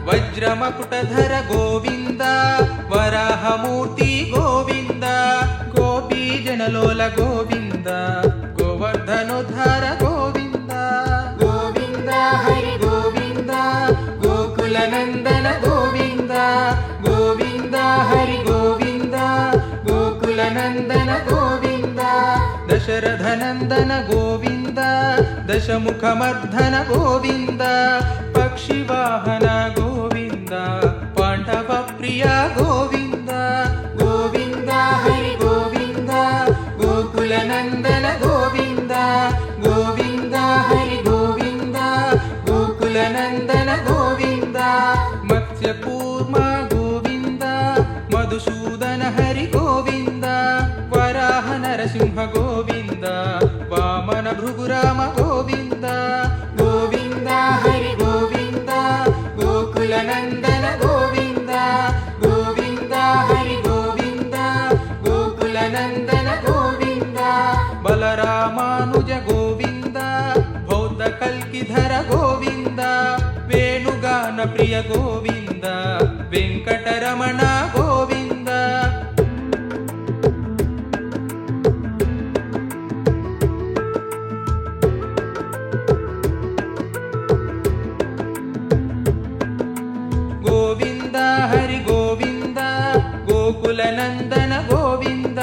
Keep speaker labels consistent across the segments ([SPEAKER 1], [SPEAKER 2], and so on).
[SPEAKER 1] వజ్రమకుటధర గోవింద వరాహమూర్తి గోవింద గోపీజనలోల గోవింద గోవర్ధనోద్ధార గోవింద
[SPEAKER 2] గోవింద హరి గోవింద గోకులనందన గోవింద గోవింద హరి గోవింద గోకులనందన గోవింద
[SPEAKER 1] దశరథనందన గోవింద దశముఖమర్ధన గోవింద పక్షివాహన గోవింద పాండవ ప్రియ గోవింద
[SPEAKER 2] గోవింద హరి గోవింద గోకులనందన గోవింద గోవింద హరి గోవింద గోకులనందన గోవింద
[SPEAKER 1] మత్స్యకూర్మ గోవింద మధుసూదన హరి గోవింద వరాహ నరసింహ గోవింద వామన భృగురామ గోవింద
[SPEAKER 2] గోవింద హరి గోవింద గోకులనందన గోవింద గోవింద హరి గోవింద గోకులనందన గోవింద
[SPEAKER 1] బలరామానుజ గోవింద బౌద్ధ కల్కిధర గోవింద వేణుగాన ప్రియ గోవింద వెంకటరమణ గోవింద గోవింద హరి గోవింద గోకులనందన గోవింద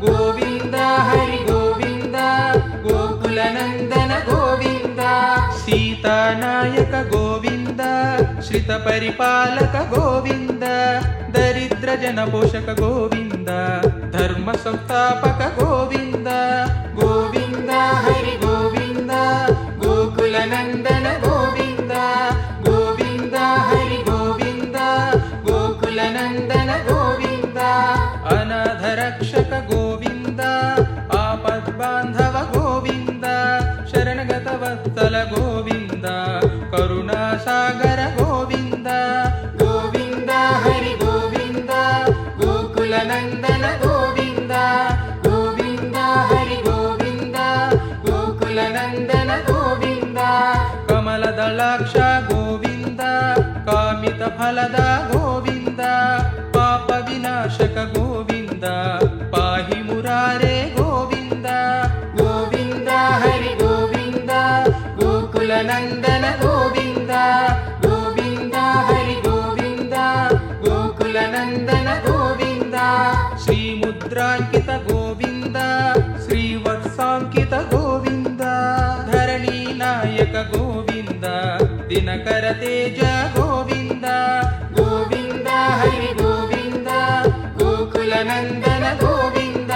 [SPEAKER 2] గోవింద హరి గోవింద గోకులనందన గోవింద
[SPEAKER 1] సీతానాయక గోవింద శ్రిత పరిపాలక గోవింద దరిద్ర జన పోషక గోవింద ధర్మ సంస్థాపక గోవింద
[SPEAKER 2] గోవింద హరి గోవింద గోకులనందన గోవింద గోవింద హరి గోవింద గోకులనందన గోవింద
[SPEAKER 1] అనాథ రక్షక గోవింద ఆపద్బాంధవ గోవింద శరణగత వత్సల గోవింద కరుణాసాగర గోవింద
[SPEAKER 2] గోవింద హరి గోవింద గోకులనందన గోవింద గోవింద హరి గోవింద గోకులనందన గోవింద
[SPEAKER 1] కమలదళాక్ష గోవింద కామిత ఫలద గోవింద పాప వినాశక గోవింద పాహి మురారే గోవింద
[SPEAKER 2] గోవింద హరి గోవింద గోకులనందన గోవింద గోవింద హరి గోవింద
[SPEAKER 1] ನಾಯಕ ಗೋವಿಂದ ದಿನಕರ ತೇಜ ಗೋವಿಂದ
[SPEAKER 2] ಗೋವಿಂದ ಹರಿ ಗೋವಿಂದ ಗೋಕುಲ ನಂದನ ಗೋವಿಂದ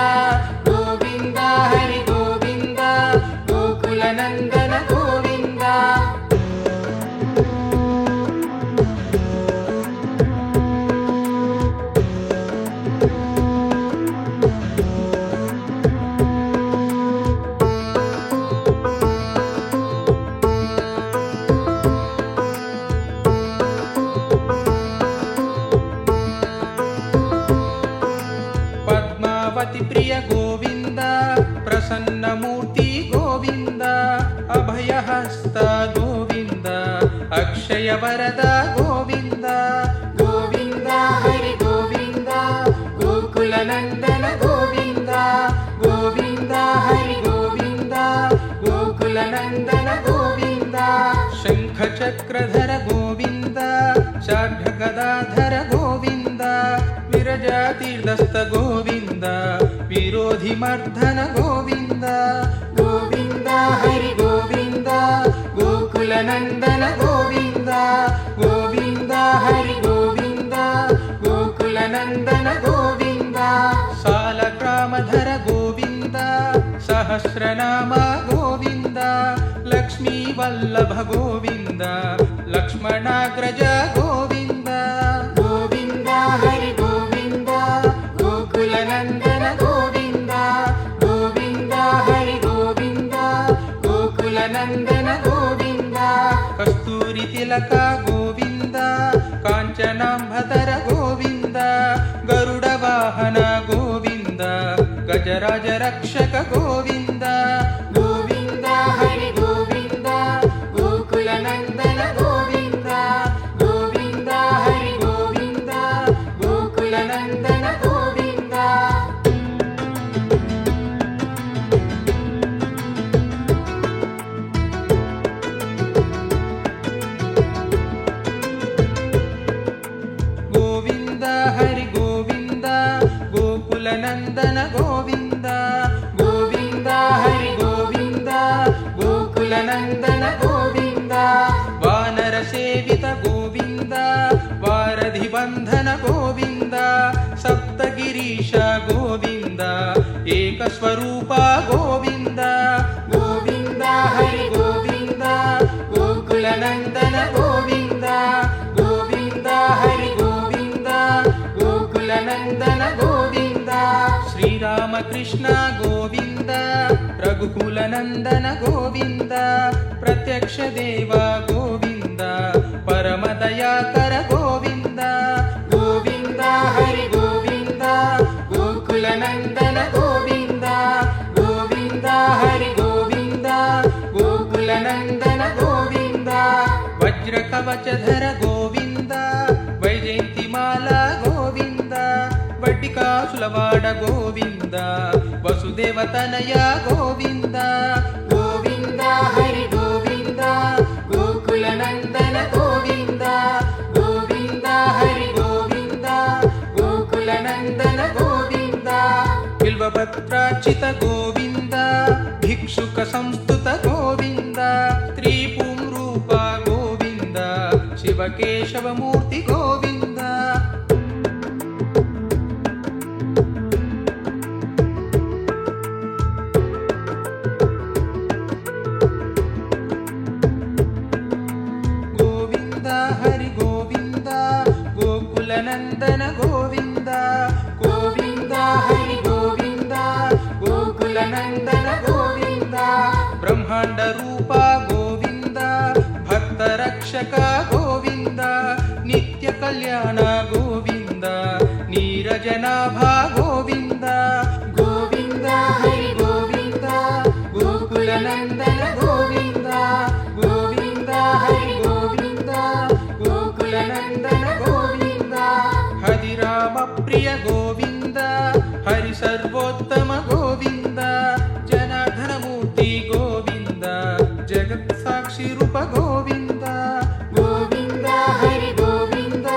[SPEAKER 2] ಗೋವಿಂದ ಹರಿ ಗೋವಿಂದ ಗೋಕುಲ ನಂದನ ಗೋವಿಂದ
[SPEAKER 1] ಪದ್ಮಾವತಿ ಪ್ರಿಯ ಗೋವಿಂದ ಪ್ರಸನ್ನ ಮೂರ್ತಿ ಗೋವಿಂದ ಅಭಯಹಸ್ತ ಗೋವಿಂದ ಅಕ್ಷಯ ವರದ ಗೋವಿಂದ
[SPEAKER 2] ಗೋವಿಂದ ಹರಿ ಗೋವಿಂದ ಗೋಕುಲ ನಂದನ ಗೋವಿಂದ ಗೋವಿಂದ ಹರಿ ಗೋವಿಂದ ಗೋಕುಲ ನಂದನ ಗೋವಿಂದ
[SPEAKER 1] ಶಂಖ ಚಕ್ರಧರ ಗೋವಿಂದ ಶಾರ್ಢ ಗದಾಧರ ಗೋವಿಂದ ವಿರಜಾತೀರ್ಧಸ್ಥ ಗೋವಿಂದ ವಿರೋಧಿ ಮರ್ಧನ ಗೋವಿಂದ
[SPEAKER 2] ಗೋವಿಂದ ಹರಿ ಗೋವಿಂದ ಗೋಕುಲ ನಂದನ ಗೋವಿಂದ ಗೋವಿಂದ ಹರಿ ಗೋವಿಂದ ಗೋಕುಲ ನಂದನ ಗೋವಿಂದ
[SPEAKER 1] ಸಾಲಗ್ರಾಮಧರ ಗೋವಿಂದ ಸಹಸ್ರನಾಮ ಗೋವಿಂದ ಲಕ್ಷ್ಮೀ ವಲ್ಲಭ ಗೋವಿಂದ ಲಕ್ಷ್ಮಣಾಗ್ರಜ ಗೋವಿಂದ
[SPEAKER 2] ಗೋವಿಂದ ಹರಿ ಗೋವಿಂದ ಗೋಕುಲ ನಂದನ ಗೋವಿಂದ ಗೋವಿಂದ ಹರಿ ಗೋವಿಂದ ಗೋಕುಲ ನಂದನ ಗೋವಿಂದ
[SPEAKER 1] ಕಸ್ತೂರಿ ತಿಲಕ ಗೋವಿಂದ ಕಾಂಚನಾಂಬಧರ ಗೋವಿಂದ ಗರುಡ ವಾಹನ ಗೋವಿಂದ ಗಜರಾಜ ರಕ್ಷಕ ಗೋವಿಂದ
[SPEAKER 2] ಗೋವಿಂದ ಹರಿ ಗೋವಿಂದ ಗೋಕುಲ ನಂದನ ಗೋವಿಂದ ಗೋವಿಂದ ಹರಿ ಗೋವಿಂದ ಗೋಕುಲ ನಂದನ ಗೋವಿಂದ
[SPEAKER 1] ಗೋವಿಂದ ಹರಿ ಗೋವಿಂದ ಗೋಕುಲ ನಂದನ ಗೋವಿಂದ
[SPEAKER 2] ಗೋವಿಂದ ಹರಿ ಗೋವಿಂದ ಗೋಕುಲ ನಂದನ ಗೋವಿಂದ
[SPEAKER 1] ವಾನರ ಸೇವಿತ ಗೋವಿಂದ ವಾರಧಿ ಬಂಧನ ಗೋವಿಂದ ಸಪ್ತಗಿರೀಶ ಗೋವಿಂದ ಏಕಸ್ವರೂಪ ಗೋವಿಂದ
[SPEAKER 2] ಗೋವಿಂದ ಹರಿ ಗೋವಿಂದ ಗೋಕುಲ ನಂದನ ಗೋವಿಂದ ಗೋವಿಂದ ಹರಿ ಗೋವಿಂದ ಗೋಕುಲ ನಂದನ ಗೋವಿಂದ
[SPEAKER 1] ಶ್ರೀರಾಮಕೃಷ್ಣ ಗೋವಿಂದ ರಘುಕುಲ ನಂದನ ಗೋವಿಂದ ಪ್ರತ್ಯಕ್ಷ ದೇವ ಗೋವಿಂದ ಪರಮ ದಯಾಕರ ಗೋವಿಂದ
[SPEAKER 2] ಗೋವಿಂದ ಹರಿ ಗೋವಿಂದ ಗೋಕುಲ ನಂದನ ಗೋವಿಂದ ಗೋವಿಂದ ಹರಿ ಗೋವಿಂದ ಗೋಕುಲ ನಂದನ ಗೋವಿಂದ
[SPEAKER 1] ವಜ್ರ ಕವಚಧರ ಗೋವಿಂದ ವೈಜಯಂತಿ ಮಾಲಾ ಗೋವಿಂದ ವಡ್ಡಿಕಾಸುಲವಾಡ ಗೋವಿಂದ ವಸುದೇವ ತನಯ ಗೋವಿಂದ
[SPEAKER 2] ಗೋವಿಂದ ಹರಿ ಗೋವಿಂದ ಗೋಕುಲ ನಂದನ ಗೋವಿಂದ ಗೋವಿಂದ ಹರಿ ಗೋವಿಂದ ಗೋಕುಲ ನಂದನ ಗೋವಿಂದ
[SPEAKER 1] ಬಿಲ್ವಪತ್ರಾರ್ಚಿತ ಗೋವಿಂದ ಭಿಕ್ಷುಕ ಸಂಸ್ತುತ ಗೋವಿಂದ ತ್ರಿಪುಂ ರೂಪ ಗೋವಿಂದ ಶಿವಕೇಶವ ಮೂರ್ತಿ ಗೋವಿಂದ ಗೋವಿಂದ ಹರಿ ಗೋವಿಂದ ಗೋಕುಲ ನಂದನ ಗೋವಿಂದ
[SPEAKER 2] ಗೋವಿಂದ ಹರಿ ಗೋವಿಂದ ಗೋಕುಲ ನಂದನ ಗೋವಿಂದ
[SPEAKER 1] ಬ್ರಹ್ಮಾಂಡ ರೂಪ ಗೋವಿಂದ ಭಕ್ತ ರಕ್ಷಕ ಗೋವಿಂದ ನಿತ್ಯ ಕಲ್ಯಾಣ ಗೋವಿಂದ ನೀರಜನಾಭ ಗೋವಿಂದ
[SPEAKER 2] ಗೋವಿಂದ ಹರಿ ಗೋವಿಂದ ಗೋಕುಲ ನಂದನ ಗೋವಿಂದ ಗೋವಿಂದ ಹರಿ ಗೋವಿಂದ ಗೋಕುಲ ನಂದನ ಗೋವಿಂದ
[SPEAKER 1] ಹರಿರಾಮ ಪ್ರಿಯ ಗೋವಿಂದ ಹರಿ ಸರ್ವೋತ್ತಮ ಗೋವಿಂದ ಜನಾರ್ದನ ಮೂರ್ತಿ ಗೋವಿಂದ ಜಗತ್ ಸಾಕ್ಷಿ ರೂಪ ಗೋವಿಂದ
[SPEAKER 2] ಗೋವಿಂದ ಹರಿ ಗೋವಿಂದ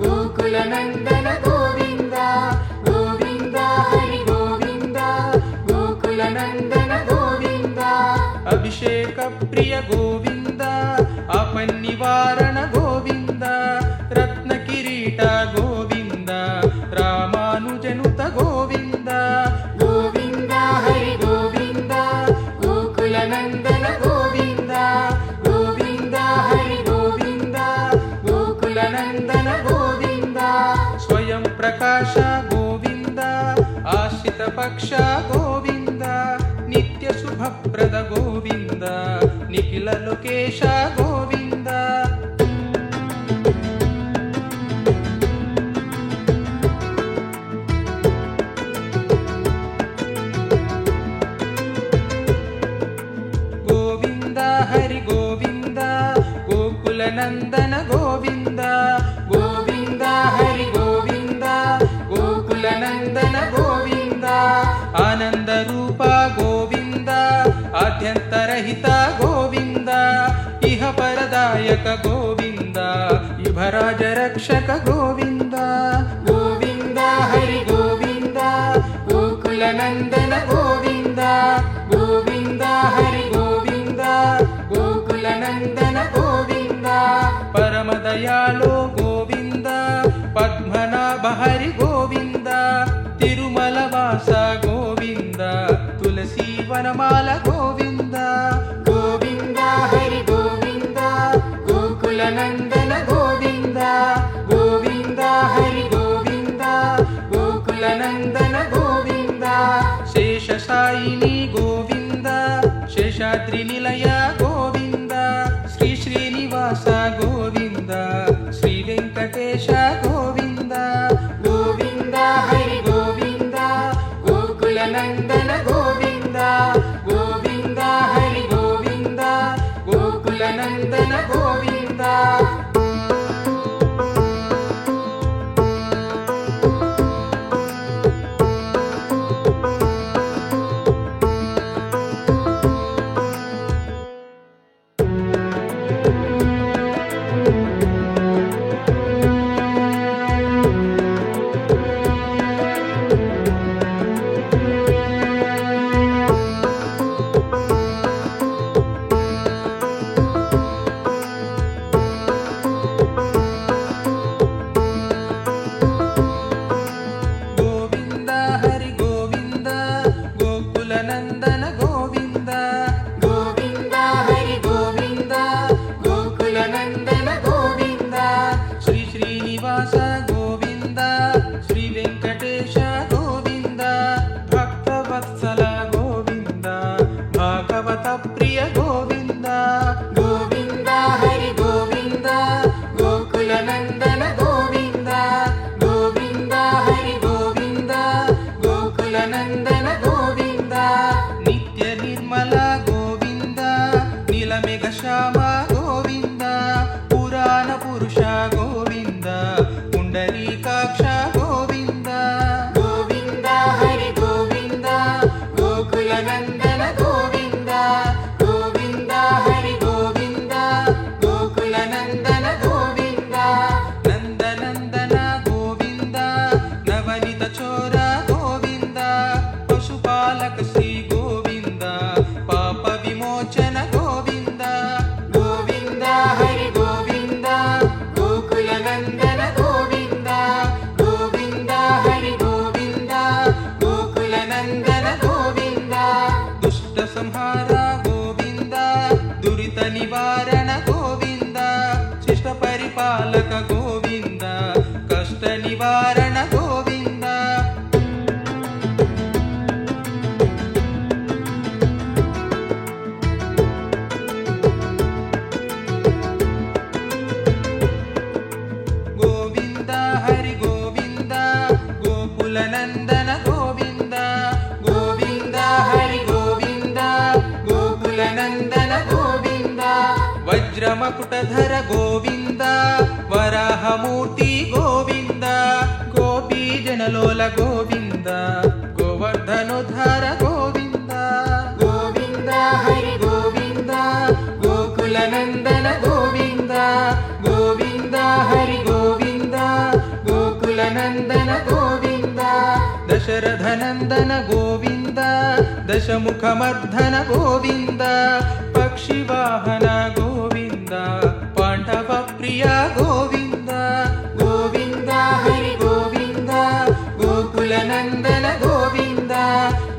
[SPEAKER 2] ಗೋಕುಲ ನಂದನ ಗೋವಿಂದ ಗೋವಿಂದ ಹರಿ ಗೋವಿಂದ ಗೋಕುಲ ನಂದನ ಗೋವಿಂದ
[SPEAKER 1] ಅಭಿಷೇಕ ಪ್ರಿಯ ಗೋವಿಂದ ಪ್ರಕಾಶ ಗೋವಿಂದ ಆಶ್ರಿತ ಪಕ್ಷ ಗೋವಿಂದ ನಿತ್ಯ ಶುಭಪ್ರದ ಗೋವಿಂದ ನಿಖಿಲ ಲೋಕೇಶ ಗೋವಿಂದ ಗೋವಿಂದ ಹರಿ ಗೋವಿಂದ ಗೋಕುಲ ನಂದನ ಗೋವಿಂದ ಗೋವಿಂದ ಹರಿ ಗೋವಿಂದ ಗೋಕುಲ ನಂದನ ಗೋವಿಂದ ಆನಂದ ರೂಪ ಗೋವಿಂದ ಆದ್ಯಂತರಹಿತ ಗೋವಿಂದ ಇಹ ಪರದಾಯಕ ಗೋವಿಂದ ಇಭರಾಜ ರಕ್ಷಕ ಗೋವಿಂದ ಗೋವಿಂದ ಹರಿ ಗೋವಿಂದ ಗೋಕುಲ ನಂದನ ಗೋವಿಂದ ಗೋವಿಂದ ಹರಿ ಗೋವಿಂದ ಗೋಕುಲ ನಂದನ ಗೋವಿಂದ ಪರಮ ದಯಾಳು ಗೋವಿಂದ ಪದ್ಮನಾಭ ಹರಿ ಗೋವಿಂದ ತಿರುಮಲ ವಾಸ ಗೋವಿಂದ ತುಳಸಿ ವನಮಾಲ ಗೋವಿಂದ ಗೋವಿಂದ ಹರಿ ಗೋವಿಂದ ಗೋಕುಲ ನಂದನ ಗೋವಿಂದ ಗೋವಿಂದ ಹರಿ ಗೋವಿಂದ ಗೋಕುಲ ನಂದನ ಗೋವಿಂದ ಶೇಷಶಾಯಿನಿ ಗೋವಿಂದ ಶೇಷಾದ್ರಿ ನಿಲಯ ಗೋವಿಂದ ಶ್ರೀ ಶ್ರೀನಿವಾಸ ಗೋವಿಂದ ಶ್ರೀ ವೆಂಕಟೇಶ ಗೋವಿಂದ ಗೋವಿಂದ ಹರಿ ಗೋವಿಂದ ಗೋಕುಲ ನಂದನ ಗೋವಿಂದ ಗೋವಿಂದ ಹರಿ ಗೋವಿಂದ ಗೋಕುಲ ನಂದನ ಗೋವಿಂದ ಗೋವಿಂದ ಹರಿ ಗೋವಿಂದ ಗೋಕುಲ ನಂದನ ಗೋವಿಂದ ಗೋವಿಂದ ಹರಿ ಗೋವಿಂದ ಗೋಕುಲ ನಂದನ ಗೋವಿಂದ ಶ್ರೀ ಶ್ರೀನಿವಾಸ ಗೋವಿಂದ ಶ್ರೀ ವೆಂಕಟೇಶ ಗೋವಿಂದ ಭಕ್ತವತ್ಸಲ ಗೋವಿಂದ ಭಾಗವತ ಪ್ರಿಯ ಗೋವಿಂದ ಗೋವಿಂದ ಹರಿ ಗೋವಿಂದ ಗೋಕುಲ ನಂದನ ಗೋವಿಂದ ಗೋವಿಂದ ಹರಿ ಗೋವಿಂದ ಗೋಕುಲ ನಂದನ ಗೋವಿಂದ ನಿತ್ಯ ನಿರ್ಮಲ ಗೋವಿಂದ ನೀಲಮೇಘ ಶ್ಯಾಮ ಗೋವಿಂದ ಪುರಾಣ ಪುರುಷ ಗೋವಿಂದ ಪುಂಡರೀಕಾಕ್ಷ ಗೋವಿಂದ ಗೋವಿಂದ ಹರಿ ಗೋವಿಂದ ಗೋಕುಲ ನಂದನ ಗೋವಿಂದ ಗೋವಿಂದ ಹರಿ ಗೋವಿಂದ ಗೋಕುಲ ನಂದನ ಗೋವಿಂದ ನಂದನಂದನ ಗೋವಿಂದ ನವನಿತ ಚೋರ ಗೋವಿಂದ ಪಶುಪಾಲಕ ಶ್ರೀ ಗೋವಿಂದ ಪಾಪ ವಿಮೋಚನ ಗೋವಿಂದ ಗೋವಿಂದ ಹರಿ ಗೋವಿಂದ ಗೋಕುಲ ನಂದನ ಗೋವಿಂದ ಗೋವಿಂದ ಹರಿ ಗೋವಿಂದ ಗೋಕುಲ ನಂದನ ಗೋವಿಂದ ದುಷ್ಟ ಸಂಹಾರ ಗೋವಿಂದ ದುರಿತ ನಿವಾರಣ ಗೋವಿಂದ ಶಿಷ್ಟ ಪರಿಪಾಲಕ ಗೋವಿಂದ ಕಷ್ಟ ನಿವಾರಣ ಗೋವಿಂದ ಗೋವಿಂದ ಹರಿ ಗೋವಿಂದ ಗೋಕುಲ ನಂದನ ಗೋವಿಂದ ಗೋವಿಂದ ಹರಿ ಗೋವಿಂದ ಗೋಕುಲ ನಂದನ ಗೋವಿಂದ ವಜ್ರ ಮಕುಟಧರ ಗೋವಿಂದ ವರಾಹ ಮೂರ್ತಿ ಗೋವಿಂದ ಗೋಪಿ ಜನಲೋಲ ಗೋವಿಂದ ಗೋವರ್ಧನೋದ್ಧಾರ ಗೋವಿಂದ ಗೋವಿಂದ ಹರಿ ಗೋವಿಂದ ಗೋಕುಲ ನಂದನ ಗೋವಿಂದ ಗೋವಿಂದ ಹರಿ ಗೋವಿಂದ ಗೋಕುಲ ನಂದನ ಗೋವಿಂದ ದಶರಥ ನಂದನ ಗೋವಿಂದ ದಶಮುಖ ಮರ್ಧನ ಗೋವಿಂದ ಪಕ್ಷಿ ವಾಹನ ಗೋವಿಂದ ಪಾಂಡವ ಪ್ರಿಯ ಗೋವಿಂದ ಗೋವಿಂದ ಹರಿ ಗೋವಿಂದ ಗೋಕುಲ ನಂದನ ಗೋವಿಂದ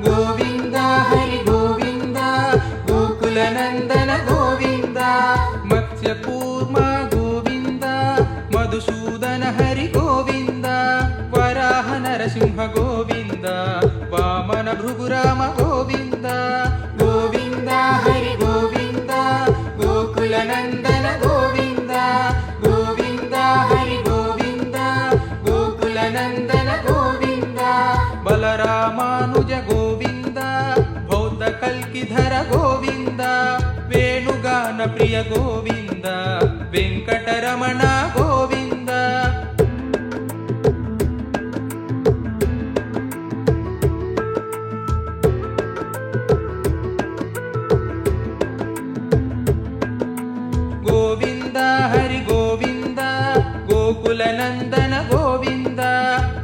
[SPEAKER 1] ಗೋವಿಂದ ಹರಿ ಗೋವಿಂದ ಗೋಕುಲ ನಂದನ ಗೋವಿಂದ ಮತ್ಸ್ಯ ಕೂರ್ಮ ಗೋವಿಂದ ಮಧುಸೂದನ ಹರಿ ಗೋವಿಂದ ವರಾಹ ప్రియ గోవింద వెంకటరమణ గోవింద. గోవింద హరి గోవింద గోకుల నందన గోవింద.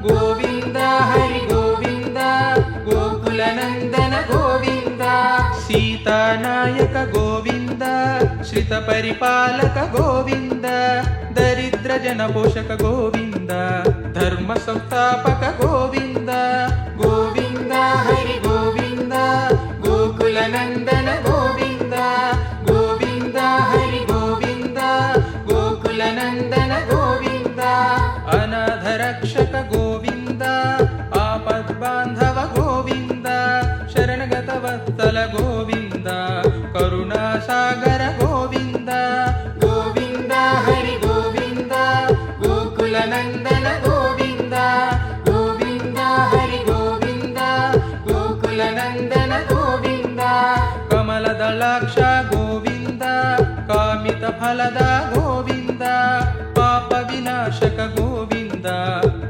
[SPEAKER 1] గోవింద హరి గోవింద గోకుల నందన గోవింద. సీతానాయక గోవింద శ్రిత పరిపాలక గోవింద. దరిద్ర జన పోషక గోవింద ధర్మ సంస్థాపక గోవింద. గోవింద హరి గోవింద గోకుల నందన గోవింద. గోవింద హరి గోవింద గోకుల నందన గోవింద. అనాథ రక్షక గోవింద ఆపద్బాంధవ గోవింద. శరణగత వత్సల గోవింద కరుణాసాగర గోవింద. గోవింద హరి గోవింద గోకుల నందన గోవింద. గోవింద హరి గోవింద గోకుల నందన గోవింద. కమలదళాక్ష గోవింద కామిత ఫలద గోవింద. పాప వినాశక గోవింద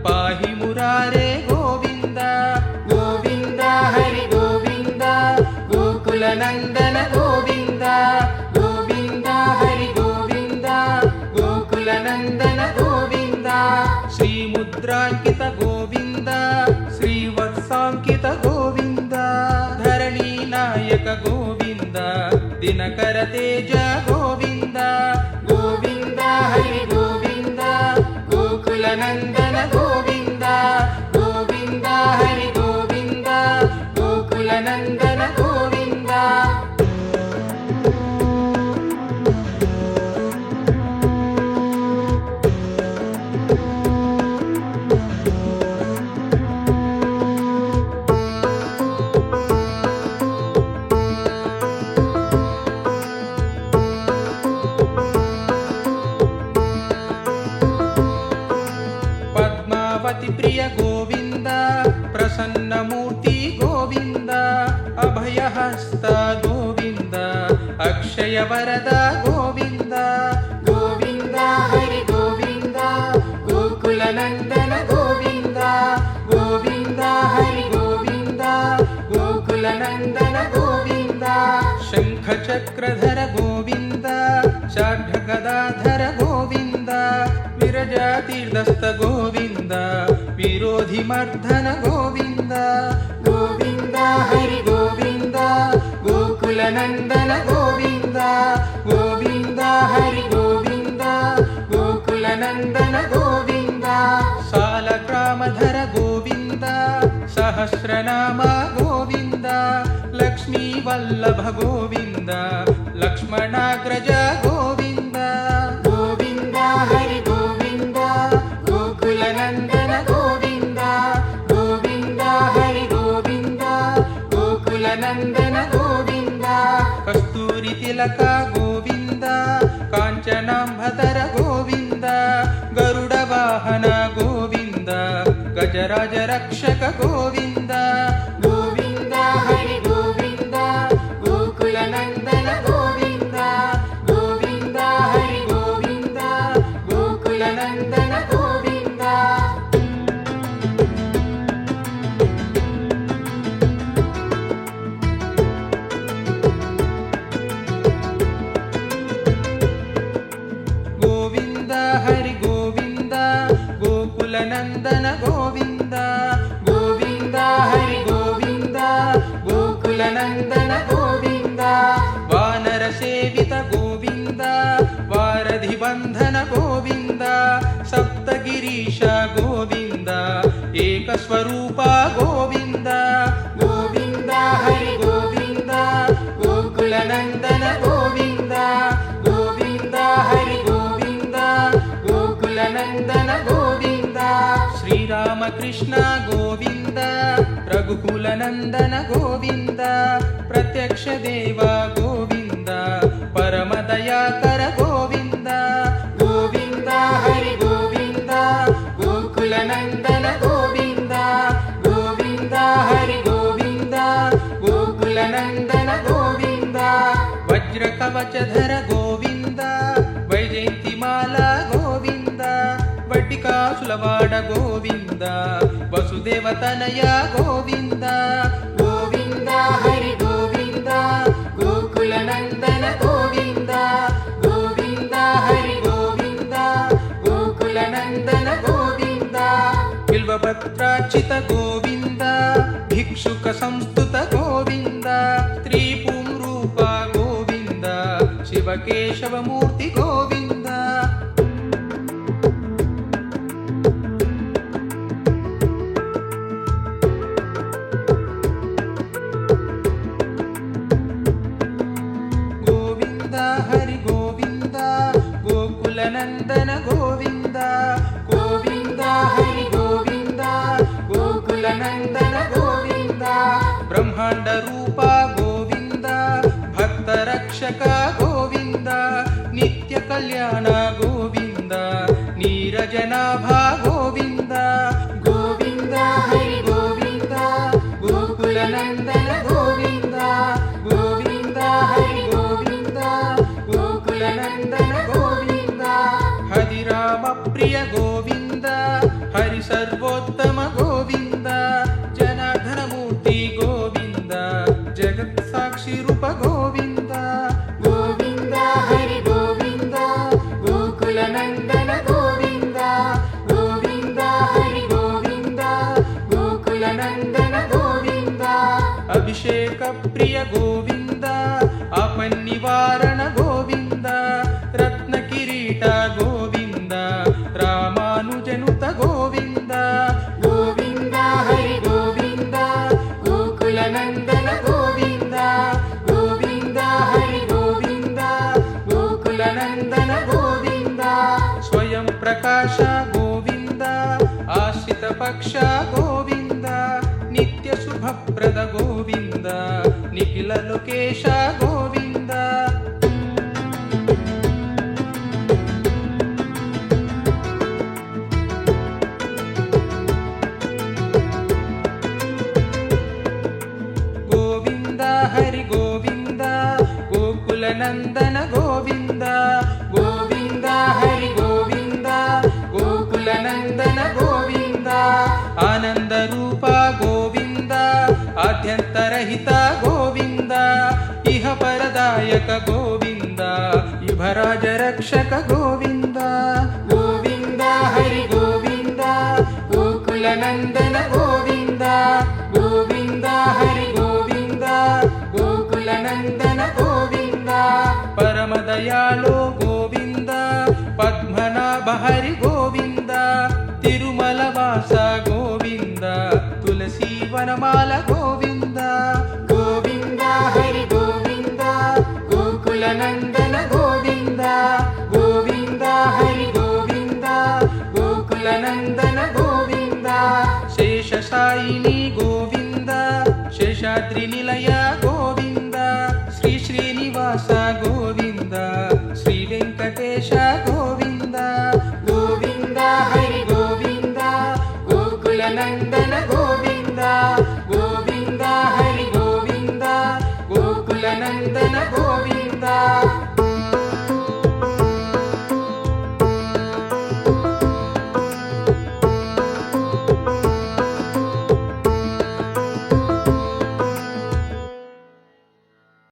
[SPEAKER 1] పాహి మురారే గోవింద. గోవింద హరి గోవింద గోకుల నందన గోవింద. గోవింద హరి గోవింద గోకుల నందన గోవింద. శ్రీముద్రాంకిత గోవింద శ్రీవత్సాంకిత గోవింద. ధరణీ నాయక గోవింద దినకర తేజ గోవింద. గోవింద హరి గోవింద గోకుల నందన గోవింద. గోవింద హరి గోవింద గోకుల నందన గోవింద. పద్మావతి ప్రియ గోవింద ప్రసన్నమూర్తి గోవింద. అభయహస్త గోవింద అక్షయ వరద గోవింద. గోవింద హరి గోవింద గోకుల నందన గోవింద. గోవింద హరి గోవింద గోకుల నందన గోవింద. శంఖ చక్రధర గోవింద షాఢ్యగదాధర గోవింద. విరజాతీర్థస్థ గోవింద విరోధి మర్దన గోవింద. గోవింద హరి గోవింద గోకుల నందన గోవింద. గోవింద హరి గోవింద గోకుల నందన గోవింద. సాలగ్రామధర గోవింద సహస్రనామ గోవింద. లక్ష్మీ వల్లభ గోవింద లక్ష్మణాగ్రజ గోవింద. గోవింద హరి గోవింద గోకుల నందన గోవింద. గోవింద హరి గోవింద గోకుల నందన గోవింద. కస్తూరి తిలక గోవింద కాంచనాంబధర గోవింద. గరుడ వాహన గోవింద గజరాజ రక్షక గోవింద. గోవింద హరి గోవింద గోకుల నందన గోవింద. గోవింద హరి గోవింద గోకుల నందన గోవింద. గోవింద హరి గోవింద గోకుల నందన గోవింద. గోవింద హరి గోవింద గోకుల నందన గోవింద. వానర సేవిత గోవింద వారధి బంధన గోవింద. సప్తగిరీశ గోవింద ఏక స్వరూప గోవింద. గోవింద హరి గోవింద గోకుల నందన గోవింద. గోవింద హరి గోవింద గోకుల నందన గోవింద. శ్రీరామకృష్ణ గోవింద రఘుకుల నందన గోవింద. ప్రత్యక్ష దేవ గోవింద పరమ దయాకర గోవింద. గోవింద హరి గోవింద గోకుల నందన గోవింద. గోవింద హరి గోవింద గోకుల నందన గోవింద. వజ్ర కవచధర గోవింద గడ్డికాసులవాడ గోవింద వసుదేవతనయ గోవింద
[SPEAKER 2] గోవింద హరి గోవింద గోకుల నందన గోవింద గోవింద హరి గోవింద గోకుల నందన గోవింద
[SPEAKER 1] బిల్వపత్రార్చిత గోవింద భిక్షుక సంస్తుత గోవింద స్త్రీ పుంరూప గోవింద శివకేశవమూర్తి గోవింద హరి గోవింద గోకుల నందన గోవింద
[SPEAKER 2] గోవింద హరి గోవింద గోకుల నందన గోవింద
[SPEAKER 1] బ్రహ్మాండ రూప గోవింద భక్త రక్షక గోవింద నిత్య కళ్యాణ గోవింద నీరజనాభ గోవింద
[SPEAKER 2] గోవింద హరి గోవింద గోకుల నందన గోవింద గోవింద హరి గోవింద గోకుల నందన గోవింద
[SPEAKER 1] హరి రామ ప్రియ గోవింద హరి సర్వోత్తమ గోవింద జనార్దన మూర్తి గోవింద జగత్ సాక్షి రూప గోవింద
[SPEAKER 2] గోవింద హరి గోవింద గోకుల నందన గోవింద గోవింద హరి గోవింద గోకుల నందన గోవింద
[SPEAKER 1] అభిషేక ప్రియ గోవింద ఆపన్నివారణ గోవింద రత్న కిరీట గోవింద రామానుజనుత గోవింద
[SPEAKER 2] గోవింద హరి గోవింద గోకుల నందన గోవింద గోవింద హరి గోవింద గోకుల నందన గోవింద
[SPEAKER 1] స్వయం ప్రకాశ గోవింద ఆశ్రిత పక్ష గోవింద నిత్య శుభప్రద గోవింద నిఖిల లోకేశ గోవింద గోవింద హరి గోవింద గోకుల నందన గోవింద
[SPEAKER 2] గోవింద హరి గోవింద గోకుల నందన గోవింద
[SPEAKER 1] ఆనంద రూప గోవింద ఆద్యంతరహిత గోవింద ఇహ పరదాయక గోవింద ఇభరాజ రక్షక గోవింద
[SPEAKER 2] గోవింద హరి గోవింద గోకుల నందన గోవింద గోవింద హరి గోవింద గోకుల నందన గోవింద
[SPEAKER 1] పరమ దయాళో గోవింద పద్మనాభ హరి గోవింద తిరుమల వాస గోవింద తులసి వనమాల గోవింద
[SPEAKER 2] గోవింద హరి గోవింద గోకుల నందన గోవింద గోవింద హరి గోవింద గోకుల నందన గోవింద
[SPEAKER 1] శేషసాయిని గోవింద శేషాద్రి నిలయ గోవింద శ్రీ శ్రీనివాస గోవింద శ్రీ వెంకటేశ